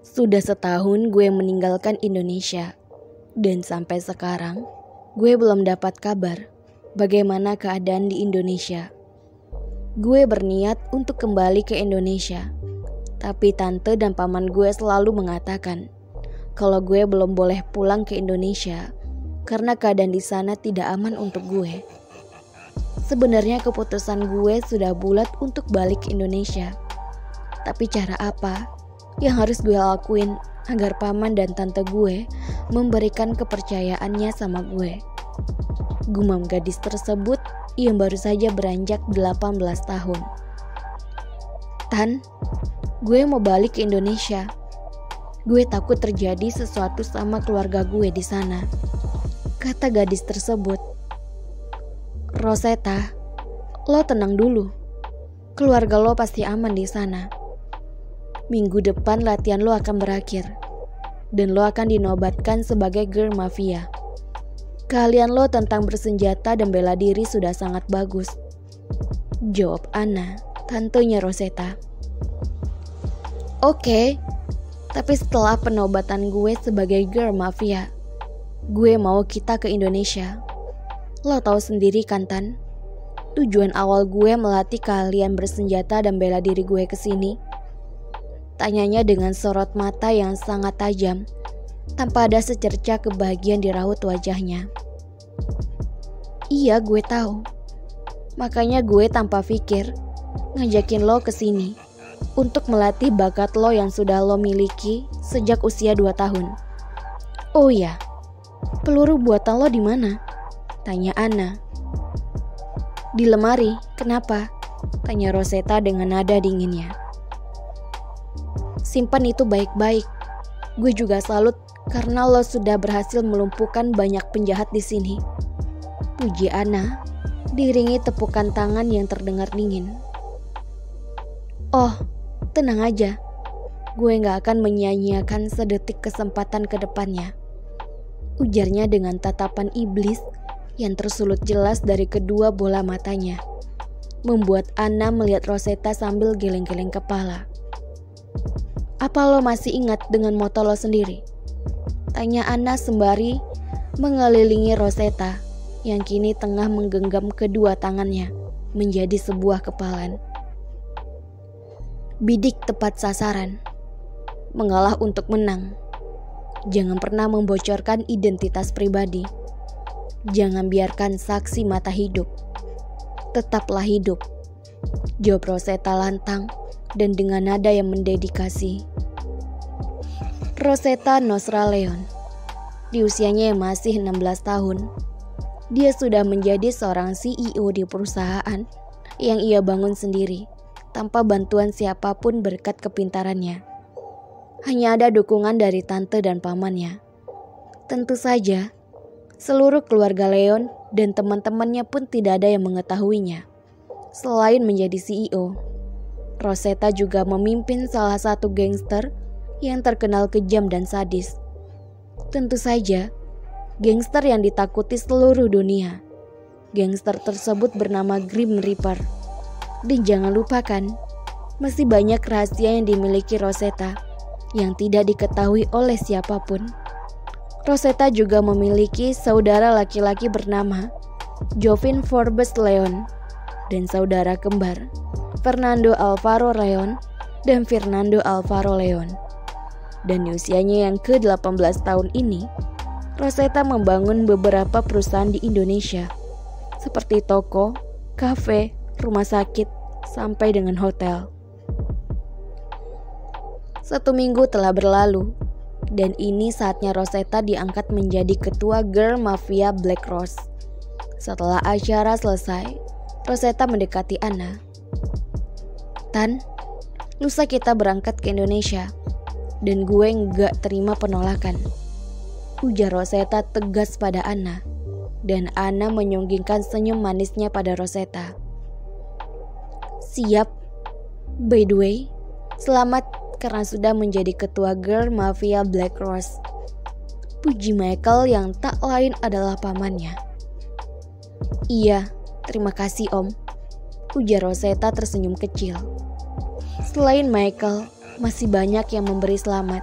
Sudah setahun gue meninggalkan Indonesia, dan sampai sekarang gue belum dapat kabar bagaimana keadaan di Indonesia. Gue berniat untuk kembali ke Indonesia, tapi tante dan paman gue selalu mengatakan kalau gue belum boleh pulang ke Indonesia karena keadaan di sana tidak aman untuk gue. Sebenarnya keputusan gue sudah bulat untuk balik ke Indonesia. Tapi cara apa yang harus gue lakuin agar paman dan tante gue memberikan kepercayaannya sama gue? Gumam gadis tersebut yang baru saja beranjak 18 tahun. Tan, gue mau balik ke Indonesia. Gue takut terjadi sesuatu sama keluarga gue di sana, kata gadis tersebut. Rosetta, lo tenang dulu. Keluarga lo pasti aman di sana. Minggu depan latihan lo akan berakhir, dan lo akan dinobatkan sebagai girl mafia. Keahlian lo tentang bersenjata dan bela diri sudah sangat bagus, jawab Anna, tantenya Rosetta. Oke, tapi setelah penobatan gue sebagai girl mafia, gue mau kita ke Indonesia. Lo tahu sendiri kan, Tan? Tujuan awal gue melatih keahlian bersenjata dan bela diri gue ke sini. Tanyanya dengan sorot mata yang sangat tajam, tanpa ada secerca kebahagiaan di raut wajahnya. Iya, gue tahu. Makanya gue tanpa pikir ngajakin lo ke sini untuk melatih bakat lo yang sudah lo miliki sejak usia 2 tahun. Oh iya, peluru buatan lo di mana? Tanya Anna. Di lemari, kenapa? Tanya Rosetta dengan nada dinginnya. Simpan itu baik-baik. Gue juga salut karena lo sudah berhasil melumpuhkan banyak penjahat di sini, puji Anna, diiringi tepukan tangan yang terdengar dingin. Oh, tenang aja. Gue gak akan menyia-nyiakan sedetik kesempatan ke depannya, ujarnya dengan tatapan iblis yang tersulut jelas dari kedua bola matanya, membuat Anna melihat Rosetta sambil geleng-geleng kepala. Apa lo masih ingat dengan moto lo sendiri? Tanya Anna sembari mengelilingi Rosetta yang kini tengah menggenggam kedua tangannya menjadi sebuah kepalan. Bidik tepat sasaran, mengalah untuk menang. Jangan pernah membocorkan identitas pribadi. Jangan biarkan saksi mata hidup. Tetaplah hidup, jawab Rosetta lantang dan dengan nada yang mendedikasi. Rosetta Nosra Leon, di usianya yang masih 16 tahun, dia sudah menjadi seorang CEO di perusahaan yang ia bangun sendiri tanpa bantuan siapapun berkat kepintarannya. Hanya ada dukungan dari tante dan pamannya. Tentu saja, seluruh keluarga Leon dan teman-temannya pun tidak ada yang mengetahuinya. Selain menjadi CEO, Rosetta juga memimpin salah satu gangster yang terkenal kejam dan sadis. Tentu saja, gangster yang ditakuti seluruh dunia. Gangster tersebut bernama Grim Reaper. Dan jangan lupakan, masih banyak rahasia yang dimiliki Rosetta yang tidak diketahui oleh siapapun. Rosetta juga memiliki saudara laki-laki bernama Jovin Forbes Leon dan saudara kembar Fernando Alvaro Leon dan Fernando Alvaro Leon. Dan di usianya yang ke-18 tahun ini, Rosetta membangun beberapa perusahaan di Indonesia seperti toko, kafe, rumah sakit, sampai dengan hotel. 1 minggu telah berlalu, dan ini saatnya Rosetta diangkat menjadi ketua Girl Mafia Black Rose. Setelah acara selesai, Rosetta mendekati Anna. Tan, lusa kita berangkat ke Indonesia, dan gue nggak terima penolakan, ujar Rosetta tegas pada Anna, dan Anna menyunggingkan senyum manisnya pada Rosetta. Siap. By the way, selamat karena sudah menjadi ketua Girl Mafia Black Rose, puji Michael yang tak lain adalah pamannya. Iya, terima kasih Om, ujar Rosetta tersenyum kecil. Selain Michael, masih banyak yang memberi selamat.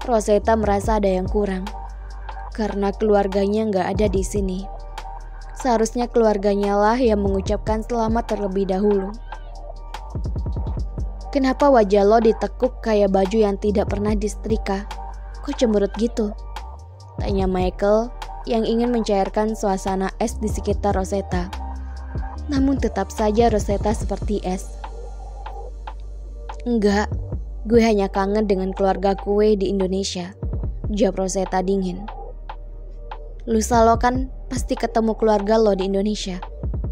Rosetta merasa ada yang kurang karena keluarganya nggak ada di sini. Seharusnya keluarganya lah yang mengucapkan selamat terlebih dahulu. Kenapa wajah lo ditekuk kayak baju yang tidak pernah disetrika? Kok cemberut gitu? Tanya Michael yang ingin mencairkan suasana es di sekitar Rosetta. Namun tetap saja Rosetta seperti es. Enggak, gue hanya kangen dengan keluarga kue di Indonesia, jawab Rosetta dingin. Lusa lo kan pasti ketemu keluarga lo di Indonesia,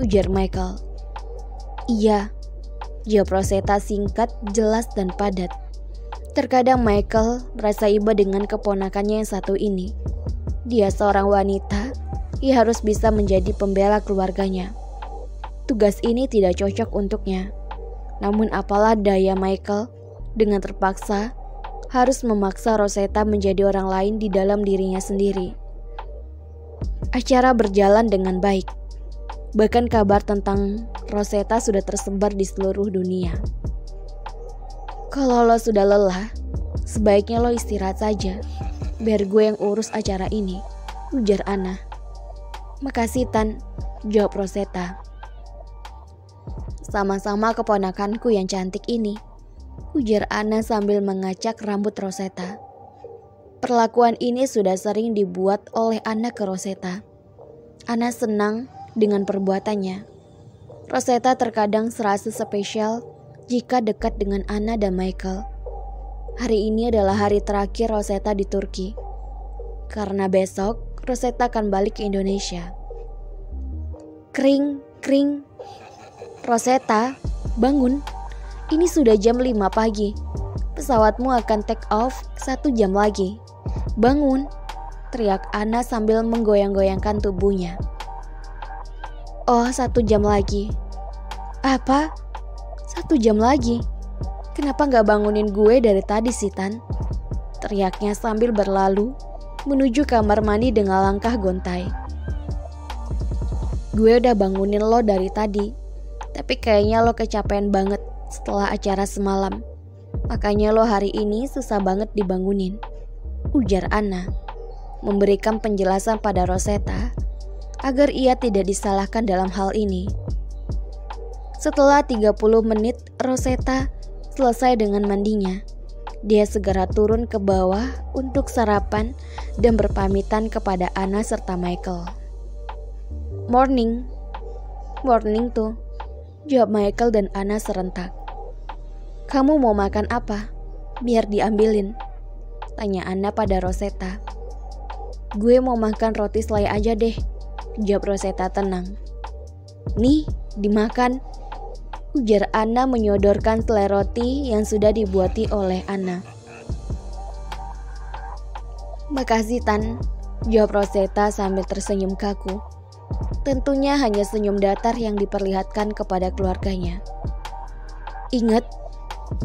ujar Michael. Iya, jawab Rosetta singkat, jelas dan padat. Terkadang Michael merasa iba dengan keponakannya yang satu ini. Dia seorang wanita, ia harus bisa menjadi pembela keluarganya. Tugas ini tidak cocok untuknya. Namun apalah daya Michael dengan terpaksa harus memaksa Rosetta menjadi orang lain di dalam dirinya sendiri. Acara berjalan dengan baik. Bahkan kabar tentang Rosetta sudah tersebar di seluruh dunia. Kalau lo sudah lelah, sebaiknya lo istirahat saja. Biar gue yang urus acara ini, ujar Anna. Makasih Tan, jawab Rosetta. Sama-sama keponakanku yang cantik ini, ujar Anna sambil mengacak rambut Rosetta. Perlakuan ini sudah sering dibuat oleh Anna ke Rosetta. Anna senang dengan perbuatannya. Rosetta terkadang serasa spesial jika dekat dengan Anna dan Michael. Hari ini adalah hari terakhir Rosetta di Turki. Karena besok Rosetta akan balik ke Indonesia. Kring, kring. Rosetta, bangun. Ini sudah jam 5 pagi. Pesawatmu akan take off 1 jam lagi. Bangun, teriak Anna sambil menggoyang-goyangkan tubuhnya. Oh, 1 jam lagi. Apa? 1 jam lagi? Kenapa gak bangunin gue dari tadi sih Tan? Teriaknya sambil berlalu menuju kamar mandi dengan langkah gontai. Gue udah bangunin lo dari tadi, tapi kayaknya lo kecapean banget setelah acara semalam. Makanya lo hari ini susah banget dibangunin, ujar Anna, memberikan penjelasan pada Rosetta agar ia tidak disalahkan dalam hal ini. Setelah 30 menit Rosetta selesai dengan mandinya. Dia segera turun ke bawah untuk sarapan dan berpamitan kepada Anna serta Michael. Morning. Morning tuh, jawab Michael dan Anna serentak. Kamu mau makan apa? Biar diambilin, tanya Anna pada Rosetta. Gue mau makan roti selai aja deh, jawab Rosetta tenang. Nih, dimakan, ujar Anna menyodorkan selai roti yang sudah dibuati oleh Anna. Makasih Tan, jawab Rosetta sambil tersenyum kaku. Tentunya hanya senyum datar yang diperlihatkan kepada keluarganya. Ingat,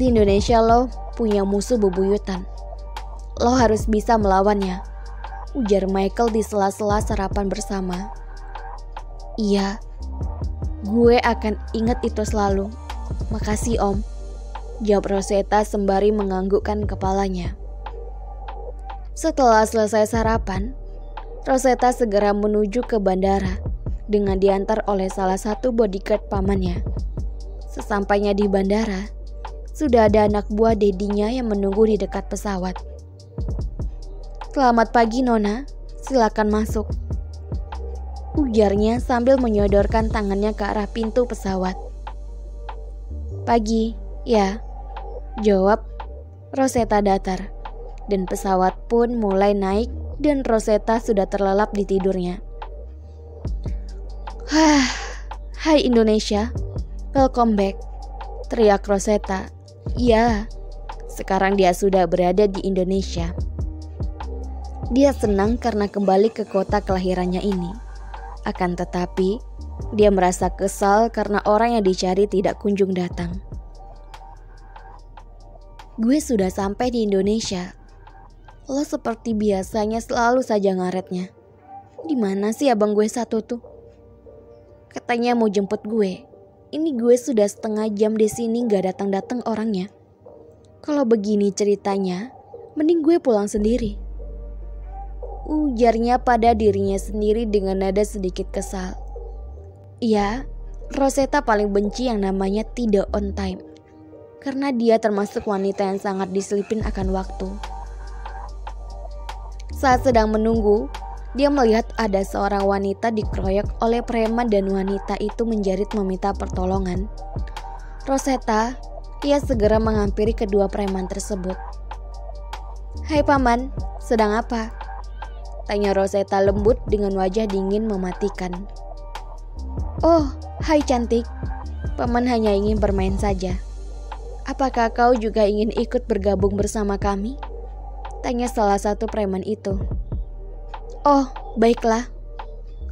di Indonesia lo punya musuh bebuyutan. Lo harus bisa melawannya, ujar Michael di sela-sela sarapan bersama. Iya, gue akan ingat itu selalu. Makasih Om, jawab Rosetta sembari menganggukkan kepalanya. Setelah selesai sarapan, Rosetta segera menuju ke bandara dengan diantar oleh salah satu bodyguard pamannya. Sesampainya di bandara, sudah ada anak buah dedinya yang menunggu di dekat pesawat. Selamat pagi Nona, silakan masuk, ujarnya sambil menyodorkan tangannya ke arah pintu pesawat. Pagi, ya, jawab Rosetta datar. Dan pesawat pun mulai naik dan Rosetta sudah terlelap di tidurnya. Hai Indonesia, welcome back, teriak Rosetta. Ya, sekarang dia sudah berada di Indonesia. Dia senang karena kembali ke kota kelahirannya ini. Akan tetapi, dia merasa kesal karena orang yang dicari tidak kunjung datang. Gue sudah sampai di Indonesia. Lo seperti biasanya selalu saja ngaretnya. Di mana sih abang gue satu tuh? Katanya mau jemput gue. Ini gue sudah setengah jam di sini gak datang-datang orangnya. Kalau begini ceritanya, mending gue pulang sendiri. Ujarnya pada dirinya sendiri dengan nada sedikit kesal. Iya, Rosetta paling benci yang namanya tidak on time. Karena dia termasuk wanita yang sangat diselipin akan waktu. Saat sedang menunggu, dia melihat ada seorang wanita dikeroyok oleh preman dan wanita itu menjerit meminta pertolongan. Rosetta, ia segera menghampiri kedua preman tersebut. "Hai paman, sedang apa?" tanya Rosetta lembut dengan wajah dingin mematikan. "Oh, hai cantik, paman hanya ingin bermain saja. Apakah kau juga ingin ikut bergabung bersama kami?" tanya salah satu preman itu. "Oh, baiklah.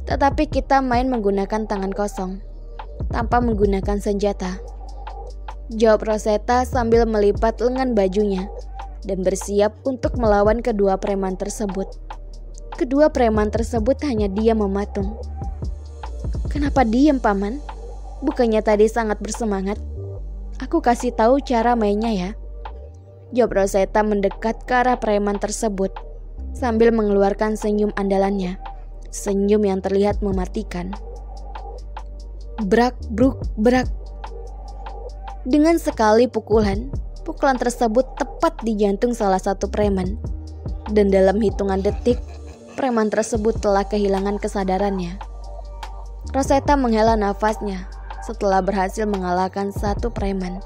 Tetapi kita main menggunakan tangan kosong, tanpa menggunakan senjata," jawab Rosetta sambil melipat lengan bajunya dan bersiap untuk melawan kedua preman tersebut. Kedua preman tersebut hanya diam mematung. "Kenapa diam, paman? Bukannya tadi sangat bersemangat? Aku kasih tahu cara mainnya ya," jawab Rosetta mendekat ke arah preman tersebut sambil mengeluarkan senyum andalannya, senyum yang terlihat mematikan. Brak, bruk, brak. Dengan sekali pukulan tersebut tepat di jantung salah satu preman. Dan dalam hitungan detik, preman tersebut telah kehilangan kesadarannya. Rosetta menghela nafasnya setelah berhasil mengalahkan satu preman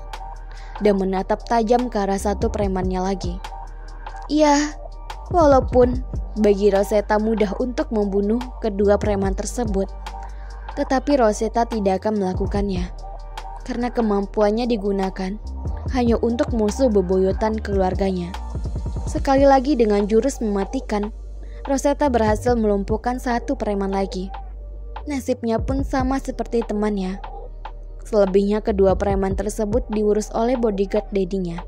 dan menatap tajam ke arah satu premannya lagi. Ya, walaupun bagi Rosetta mudah untuk membunuh kedua preman tersebut, tetapi Rosetta tidak akan melakukannya karena kemampuannya digunakan hanya untuk musuh bebuyutan keluarganya. Sekali lagi dengan jurus mematikan, Rosetta berhasil melumpuhkan satu preman lagi. Nasibnya pun sama seperti temannya. Selebihnya kedua preman tersebut diurus oleh bodyguard dedinya.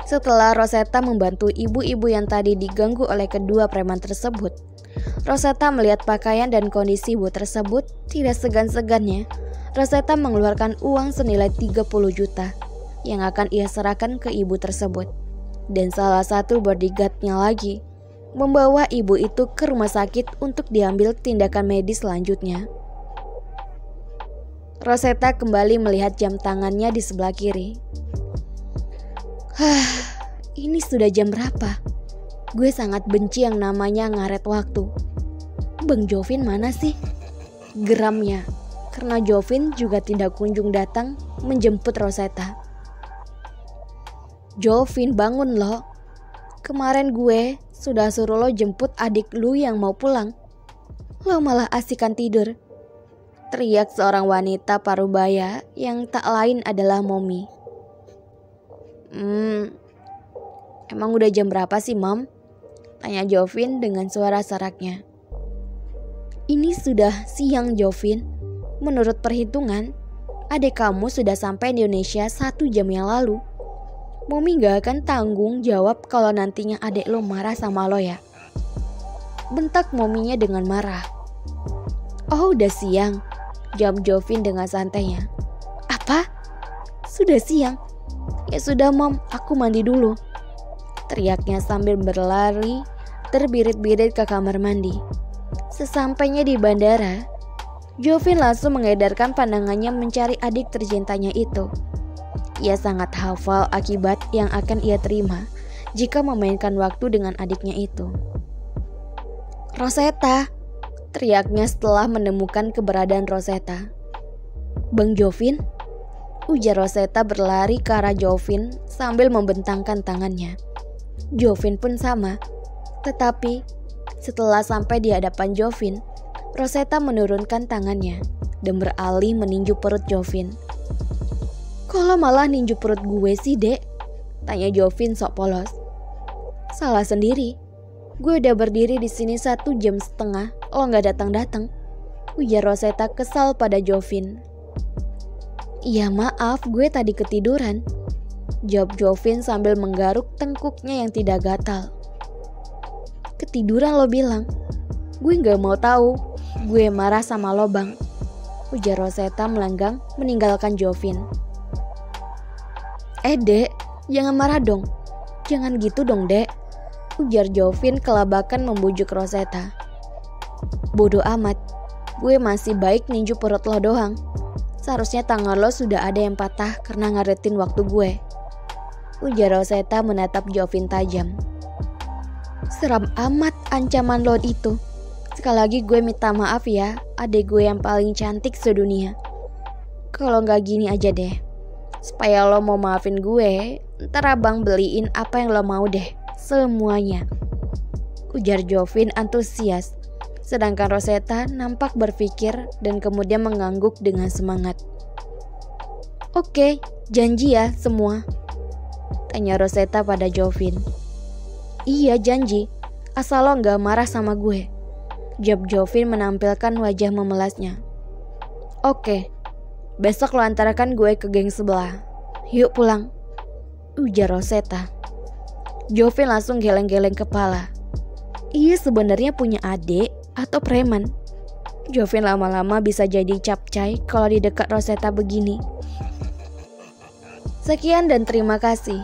Setelah Rosetta membantu ibu-ibu yang tadi diganggu oleh kedua preman tersebut, Rosetta melihat pakaian dan kondisi ibu tersebut. Tidak segan-segannya Rosetta mengeluarkan uang senilai 30 juta yang akan ia serahkan ke ibu tersebut. Dan salah satu bodyguardnya lagi membawa ibu itu ke rumah sakit untuk diambil tindakan medis selanjutnya. Rosetta kembali melihat jam tangannya di sebelah kiri. Ini sudah jam berapa? Gue sangat benci yang namanya ngaret waktu. Bang Jovin mana sih? Geramnya, karena Jovin juga tidak kunjung datang menjemput Rosetta. "Jovin, bangun lo. Kemarin gue sudah suruh lo jemput adik lu yang mau pulang. Lo malah asikan tidur," teriak seorang wanita parubaya yang tak lain adalah Momi. Emang udah jam berapa sih, Mam?" tanya Jovin dengan suara seraknya. "Ini sudah siang, Jovin. Menurut perhitungan, adik kamu sudah sampai di Indonesia 1 jam yang lalu. Momi gak akan tanggung jawab kalau nantinya adik lo marah sama lo ya," bentak Mominya dengan marah. "Oh, udah siang," jawab Jovin dengan santainya. "Apa? Sudah siang? Ya sudah, Mom, aku mandi dulu," teriaknya sambil berlari terbirit-birit ke kamar mandi. Sesampainya di bandara, Jovin langsung mengedarkan pandangannya mencari adik tercintanya itu. Ia sangat hafal akibat yang akan ia terima jika memainkan waktu dengan adiknya itu. "Rosetta!" teriaknya setelah menemukan keberadaan Rosetta. "Bang Jovin?" ujar Rosetta berlari ke arah Jovin sambil membentangkan tangannya. Jovin pun sama. Tetapi setelah sampai di hadapan Jovin, Rosetta menurunkan tangannya dan beralih meninju perut Jovin. "Kok lo malah ninju perut gue sih, Dek?" tanya Jovin sok polos. "Salah sendiri. Gue udah berdiri di sini 1,5 jam, lo nggak datang-datang," ujar Rosetta kesal pada Jovin. "Iya maaf, gue tadi ketiduran," jawab Jovin sambil menggaruk tengkuknya yang tidak gatal. "Ketiduran lo bilang? Gue gak mau tahu. Gue marah sama lo, Bang," ujar Rosetta melenggang meninggalkan Jovin. Dek, jangan marah dong. Jangan gitu dong, Dek, ujar Jovin kelabakan membujuk Rosetta. Bodoh amat, gue masih baik ninju perut lo doang. Seharusnya tangan lo sudah ada yang patah karena ngaretin waktu gue, ujar Rosetta menatap Jovin tajam. Seram amat ancaman lo itu. Sekali lagi gue minta maaf ya, adek gue yang paling cantik sedunia. Kalau nggak gini aja deh, supaya lo mau maafin gue, ntar abang beliin apa yang lo mau deh, semuanya, ujar Jovin antusias. Sedangkan Rosetta nampak berpikir dan kemudian mengangguk dengan semangat. Oke, janji ya semua, tanya Rosetta pada Jovin. Iya janji, asal lo gak marah sama gue, jawab Jovin menampilkan wajah memelasnya. Oke, besok lo antarkan gue ke geng sebelah. Yuk pulang, ujar Rosetta. Jovin langsung geleng-geleng kepala. Iya sebenarnya punya adik atau preman? Jovin lama-lama bisa jadi capcay kalau di dekat Rosetta begini. Sekian dan terima kasih.